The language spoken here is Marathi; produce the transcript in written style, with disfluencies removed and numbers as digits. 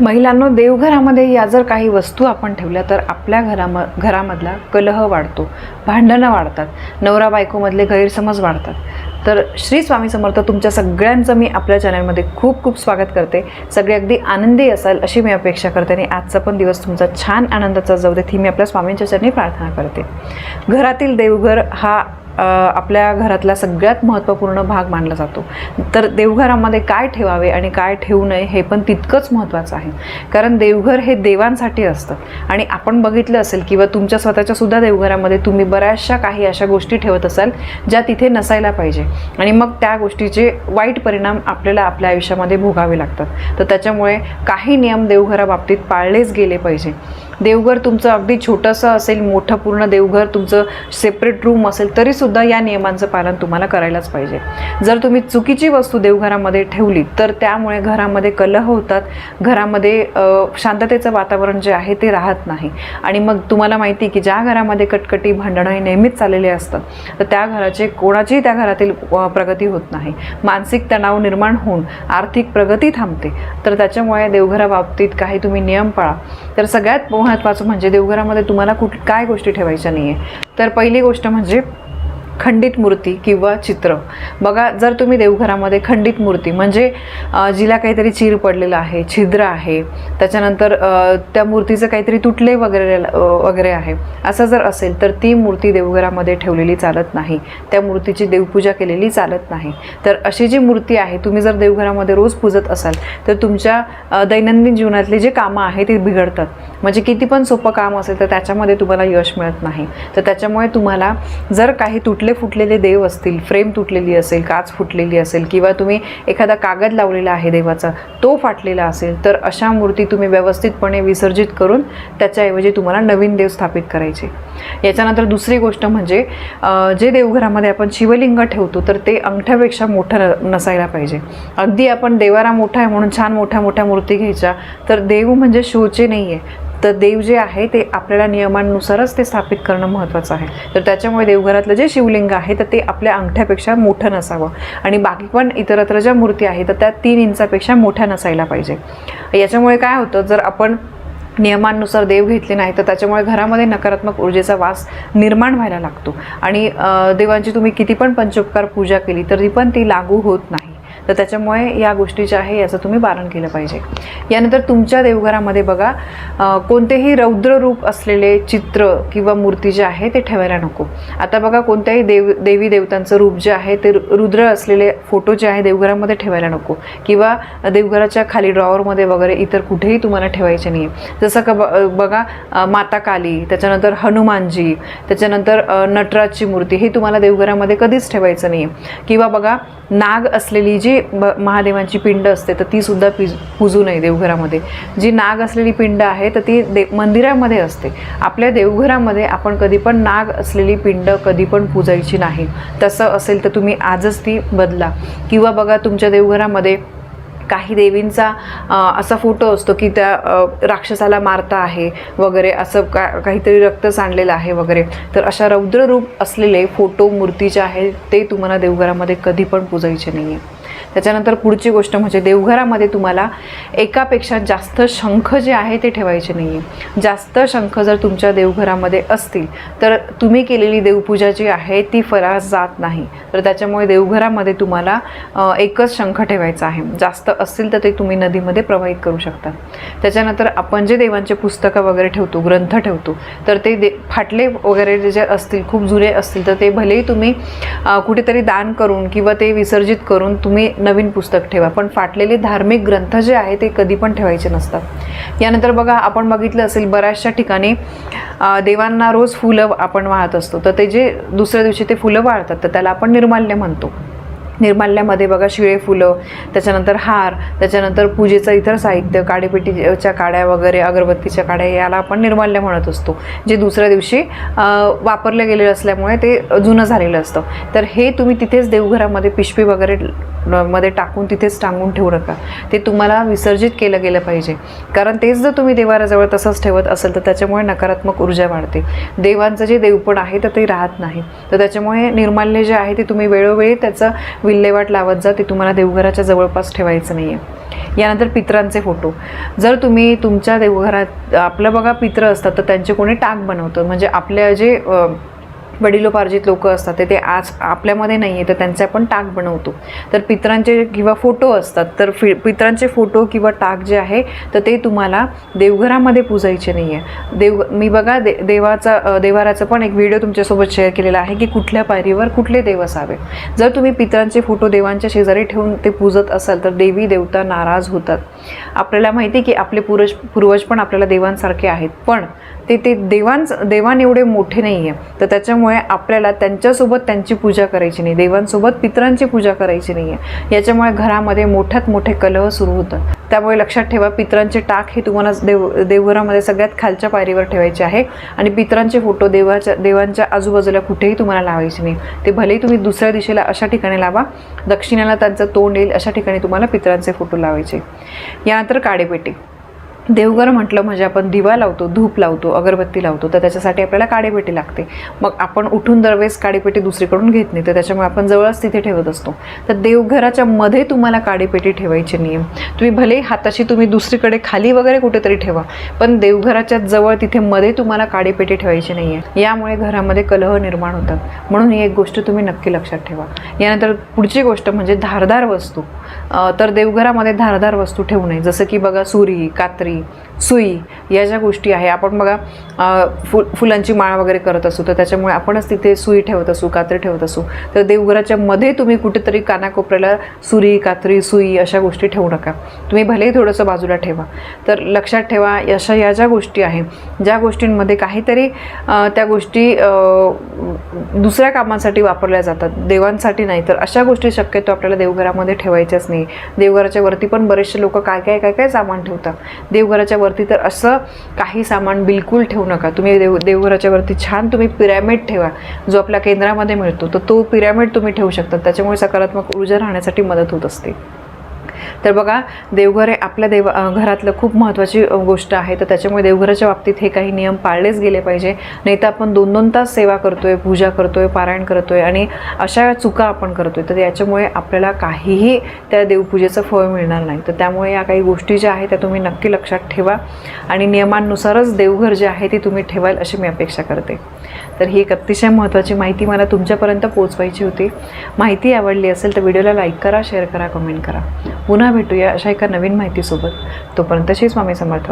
महिलांनो, देवघरामध्ये या जर काही वस्तू आपण ठेवल्या तर आपल्या घरामधला कलह वाढतो, भांडणं वाढतात, नवरा बायकोमधले गैरसमज वाढतात. तर श्री स्वामी समर्थ तुमच्या सगळ्यांचं मी आपल्या चॅनलमध्ये खूप खूप स्वागत करते. सगळे अगदी आनंदी असाल अशी मी अपेक्षा करते आणि आजचा पण दिवस तुमचा छान आनंदाचा जाऊ दे ही मी आपल्या स्वामींच्या चरणी प्रार्थना करते. घरातील देवघर हा आपल्या घरातला सगळ्यात महत्त्वपूर्ण भाग मानला जातो. तर देवघरामध्ये काय ठेवावे आणि काय ठेवू नये हे पण तितकंच महत्त्वाचं आहे. कारण देवघर हे देवांसाठी असतं आणि आपण बघितलं असेल किंवा तुमच्या स्वतःच्या सुद्धा देवघरामध्ये तुम्ही बऱ्याचशा काही अशा गोष्टी ठेवत असाल ज्या तिथे नसायला पाहिजे आणि मग त्या गोष्टीचे वाईट परिणाम आपल्याला आपल्या आयुष्यामध्ये भोगावे लागतात. तर त्याच्यामुळे काही नियम देवघराबाबतीत पाळलेच गेले पाहिजे. देवघर तुमचं अगदी छोटंसं असेल, मोठं पूर्ण देवघर तुमचं सेपरेट रूम असेल तरीसुद्धा या नियमांचं पालन तुम्हाला करायलाच पाहिजे. जर तुम्ही चुकीची वस्तू देवघरामध्ये ठेवली तर त्यामुळे घरामध्ये कलह होतात, घरामध्ये शांततेचं वातावरण जे आहे ते राहत नाही आणि मग तुम्हाला माहिती की ज्या घरामध्ये कटकटी भांडणं हे नेहमीच चाललेले असतात तर त्या घराचे कोणाचीही त्या घरातील प्रगती होत नाही, मानसिक तणाव निर्माण होऊन आर्थिक प्रगती थांबते. तर त्याच्यामुळे देवघराबाबतीत काही तुम्ही नियम पाळा. तर सगळ्यात महत्त्वाचं म्हणजे देवघरामध्ये तुम्हाला काय गोष्टी ठेवायच्या नाही आहे. तर पहिली गोष्ट म्हणजे खंडित मूर्ती किंवा चित्र. बघा, जर तुम्ही देवघरामध्ये खंडित मूर्ती म्हणजे जिला काहीतरी चीर पडलेलं आहे, छिद्र आहे, त्याच्यानंतर त्या मूर्तीचं काहीतरी तुटले वगैरे आहे असं जर असेल तर ती मूर्ती देवघरामध्ये ठेवलेली चालत नाही, त्या मूर्तीची देवपूजा केलेली चालत नाही. तर अशी जी मूर्ती आहे तुम्ही जर देवघरामध्ये रोज पूजत असाल तर तुमच्या दैनंदिन जीवनातले जे कामं आहे ते बिघडतात. म्हणजे किती पण सोपं काम असेल तर त्याच्यामध्ये तुम्हाला यश मिळत नाही. तर त्याच्यामुळे तुम्हाला जर काही फुटलेले देव असतील, फ्रेम तुटलेली असेल, काच फुटलेली असेल किंवा तुम्ही एखादा कागद लावलेला आहे देवाचा तो फाटलेला असेल तर अशा मूर्ती तुम्ही व्यवस्थितपणे विसर्जित करून त्याच्याऐवजी तुम्हाला नवीन देव स्थापित करायचे. याच्यानंतर दुसरी गोष्ट म्हणजे जे देवघरामध्ये आपण शिवलिंग ठेवतो तर ते अंगठ्यापेक्षा मोठं नसायला पाहिजे. अगदी आपण देवारा मोठा आहे म्हणून छान मोठ्या मूर्ती घ्यायच्या तर देव म्हणजे शोचे नाही आहे. तर देव जे आहे ते आपल्याला नियमांनुसारच ते स्थापित करणं महत्त्वाचं आहे. तर त्याच्यामुळे देवघरातलं जे शिवलिंग आहे तर ते आपल्या अंगठ्यापेक्षा मोठं नसावं आणि बाकी पण इतरत्र ज्या मूर्ती आहेत तर त्या 3 इंचापेक्षा मोठ्या नसायला पाहिजे. याच्यामुळे काय होतं, जर आपण नियमांनुसार देव घेतले नाही तर त्याच्यामुळे घरामध्ये नकारात्मक ऊर्जेचा वास निर्माण व्हायला लागतो आणि देवांची तुम्ही किती पण पंचोपकार पूजा केली तरी पण ती लागू होत नाही. तर त्याच्यामुळे या गोष्टी ज्या आहे याचं तुम्ही पालन केलं पाहिजे. यानंतर तुमच्या देवघरामध्ये बघा कोणतेही रौद्र रूप असलेले चित्र किंवा मूर्ती जे आहे ते ठेवायला नको. आता बघा, कोणत्याही देवी देवतांचं रूप जे आहे ते रुद्र असलेले फोटो जे आहे देवघरामध्ये ठेवायला नको किंवा देवघराच्या खाली ड्रॉवरमध्ये वगैरे इतर कुठेही तुम्हाला ठेवायचे नाही. जसं का बघा माता काली, त्याच्यानंतर हनुमानजी, त्याच्यानंतर नटराजची मूर्ती हे तुम्हाला देवघरामध्ये कधीच ठेवायचं नाही. किंवा बघा नाग असलेली जी महादेवांची पिंड असते तर ती सुद्धा पूजू नये देवघरामध्ये. जी नाग असलेली पिंड आहे तर ती मंदिरामध्ये असते. आपल्या देवघरामध्ये आपण कधी पण नाग असलेली पिंड कधी पण पूजायची नाही. तसं असेल तर तुम्ही आजच ती बदला. किंवा बघा तुमच्या देवघरामध्ये काही देवींचा असा फोटो असतो की त्या राक्षसाला मारता आहे वगैरे, असं काहीतरी रक्त सांडलेलं आहे वगैरे. तर अशा रौद्र रूप असलेले फोटो मूर्ती जे आहे ते तुम्हाला देवघरामध्ये कधी पण पूजायचे नाही आहे. त्याच्यानंतर पुढची गोष्ट म्हणजे देवघरामध्ये तुम्हाला एकापेक्षा जास्त शंख जे आहे ते ठेवायचे नाही आहे. जास्त शंख जर तुमच्या देवघरामध्ये असतील तर तुम्ही केलेली देवपूजा जी आहे ती फलास जात नाही. तर त्याच्यामुळे देवघरामध्ये तुम्हाला एकच शंख ठेवायचा आहे. जास्त असतील तर ते तुम्ही नदीमध्ये प्रवाहित करू शकता. त्याच्यानंतर आपण जे देवांचे पुस्तकं वगैरे ठेवतो, ग्रंथ ठेवतो तर ते फाटले वगैरे जे असतील, खूप जुने असतील तर ते भलेही तुम्ही कुठेतरी दान करून किंवा ते विसर्जित करून तुम्ही नवीन पुस्तक ठेवा, पण फाटलेले धार्मिक ग्रंथ जे आहे ते कधी पण ठेवायचे नसतात. यानंतर बघा, आपण बघितलं असेल बऱ्याचशा ठिकाणी देवांना रोज फुलं आपण वाहत असतो तर ते जे दुसऱ्या दिवशी ते फुलं वाळतात तर त्याला आपण निर्माल्य म्हणतो. निर्माल्यामध्ये बघा शिळे फुलं, त्याच्यानंतर हार, त्याच्यानंतर पूजेचं इतर साहित्य, काडीपेटीच्या काड्या वगैरे, अगरबत्तीच्या काड्या याला आपण निर्माल्य म्हणत असतो. जे दुसऱ्या दिवशी वापरले गेलेलं असल्यामुळे ते जुनं झालेलं असतं. तर हे तुम्ही तिथेच देवघरामध्ये पिशवी वगैरे मध्ये टाकून तिथेच टांगून ठेवू नका. ते तुम्हाला विसर्जित केलं गेलं पाहिजे. कारण तेच जर तुम्ही देवाऱ्याजवळ तसंच ठेवत असेल तर त्याच्यामुळे नकारात्मक ऊर्जा वाढते. देवांचं जे देवपण आहे तर ते राहत नाही. तर त्याच्यामुळे निर्माल्य जे आहे ते तुम्ही वेळोवेळी त्याचं विल्हेवाट लावत जा. ते तुम्हाला देवघराच्या जवळपास ठेवायचं नाही आहे. यानंतर पितरांचे फोटो. जर तुम्ही तुमच्या देवघरात आपलं बघा पित्र असतात तर त्यांचे कोणी टाक बनवतं. म्हणजे आपल्या जे वडिलोपार्जित लोक असतात ते आज आपल्यामध्ये नाही आहे तर त्यांचे आपण टाक बनवतो. तर पितरांचे किंवा फोटो असतात तर पितरांचे फोटो किंवा टाक जे आहे तर ते तुम्हाला देवघरामध्ये पूजायचे नाही आहे. मी बघा देवाराचं पण एक व्हिडिओ तुमच्यासोबत शेअर केलेला आहे की कुठल्या पायरीवर कुठले देव असावे. जर तुम्ही पितरांचे फोटो देवांच्या शेजारी ठेवून ते पूजत असाल तर देवी देवता नाराज होतात. आपल्याला माहिती की आपले पूर्वज पण आपल्याला देवांसारखे आहेत, पण ते देवान एवढे मोठे नाही आहे. तर त्याच्यामुळे आपल्याला त्यांच्यासोबत त्यांची पूजा करायची नाही, देवांसोबत पितरांची पूजा करायची नाही आहे. याच्यामुळे घरामध्ये मोठ्यात मोठे कलह सुरू होतात. त्यामुळे लक्षात ठेवा, पितरांचे टाक हे तुम्हाला देवघरामध्ये सगळ्यात खालच्या पायरीवर ठेवायचे आहे आणि पितरांचे फोटो देवांच्या आजूबाजूला कुठेही तुम्हाला लावायचे नाही. ते भलेही तुम्ही दुसऱ्या दिशेला अशा ठिकाणी लावा, दक्षिणेला त्यांचं तोंड येईल अशा ठिकाणी तुम्हाला पितरांचे फोटो लावायचे. यानंतर काडेपेटी. देवघर म्हटलं म्हणजे आपण दिवा लावतो, धूप लावतो, अगरबत्ती लावतो, तर त्याच्यासाठी आपल्याला काडेपेटी लागते. मग आपण उठून दरवेळेस काडेपेटी दुसरीकडून घेत नाही, तर त्याच्यामुळे आपण जवळच तिथे ठेवत असतो. तर देवघराच्या मध्ये तुम्हाला काडेपेटी ठेवायची नाही. तुम्ही भले हाताशी तुम्ही दुसरीकडे खाली वगैरे कुठेतरी ठेवा, पण देवघराच्या जवळ तिथे मध्ये तुम्हाला काडेपेटी ठेवायची नाही आहे. यामुळे घरामध्ये कलह निर्माण होतात. म्हणून ही एक गोष्ट तुम्ही नक्की लक्षात ठेवा. यानंतर पुढची गोष्ट म्हणजे धारदार वस्तू. तर देवघरामध्ये धारदार वस्तू ठेवू नये. जसं की बघा सुरी, कात्री, सुई या ज्या गोष्टी आहे, आपण बघा फुलांची माळ वगैरे करत असू तर त्याच्यामुळे आपणच तिथे सुई ठेवत असू, कात्री ठेवत असू. तर देवघराच्या मध्ये तुम्ही कुठेतरी कानाकोपऱ्याला सुरी, कात्री, सुई अशा गोष्टी ठेवू नका. तुम्ही भलेही थोडंसं बाजूला ठेवा. तर लक्षात ठेवा, या ज्या गोष्टी आहे, ज्या गोष्टींमध्ये काहीतरी त्या गोष्टी दुसऱ्या कामासाठी वापरल्या जातात, देवांसाठी नाही, तर अशा गोष्टी शक्यतो आपल्याला देवघरामध्ये ठेवायच्याच नाही. देवघराच्या वरती पण बरेचसे लोक काय सामान ठेवतात. देवघराच्या वरती तर असं काही सामान बिलकुल ठेवू नका. तुम्ही देवघराच्या वरती छान तुम्ही पिरॅमिड ठेवा, जो आपल्या केंद्रामध्ये मिळतो, तर तो पिरॅमिड तुम्ही ठेवू शकता. त्याच्यामुळे सकारात्मक ऊर्जा राहण्यासाठी मदत होत असते. तर बघा, देवघर हे आपल्या घरातलं खूप महत्त्वाची गोष्ट आहे. तर त्याच्यामुळे देवघराच्या बाबतीत हे काही नियम पाळलेच गेले पाहिजे. नाही तर आपण 2-2 तास सेवा करतोय, पूजा करतोय, पारायण करतोय आणि अशा चुका आपण करतोय, तर याच्यामुळे आपल्याला काहीही त्या देवपूजेचं फळ मिळणार नाही. तर त्यामुळे या काही गोष्टी ज्या आहेत त्या तुम्ही नक्की लक्षात ठेवा आणि नियमांनुसारच देवघर जे आहे ते तुम्ही ठेवाल अशी मी अपेक्षा करते. तर ही एक अतिशय महत्त्वाची माहिती मला तुमच्यापर्यंत पोहोचवायची होती. माहिती आवडली असेल तर व्हिडिओला लाईक करा, शेअर करा, कमेंट करा. पुन्हा भेटूया अशा एका नवीन माहितीसोबत. तोपर्यंत श्री स्वामी समर्थ.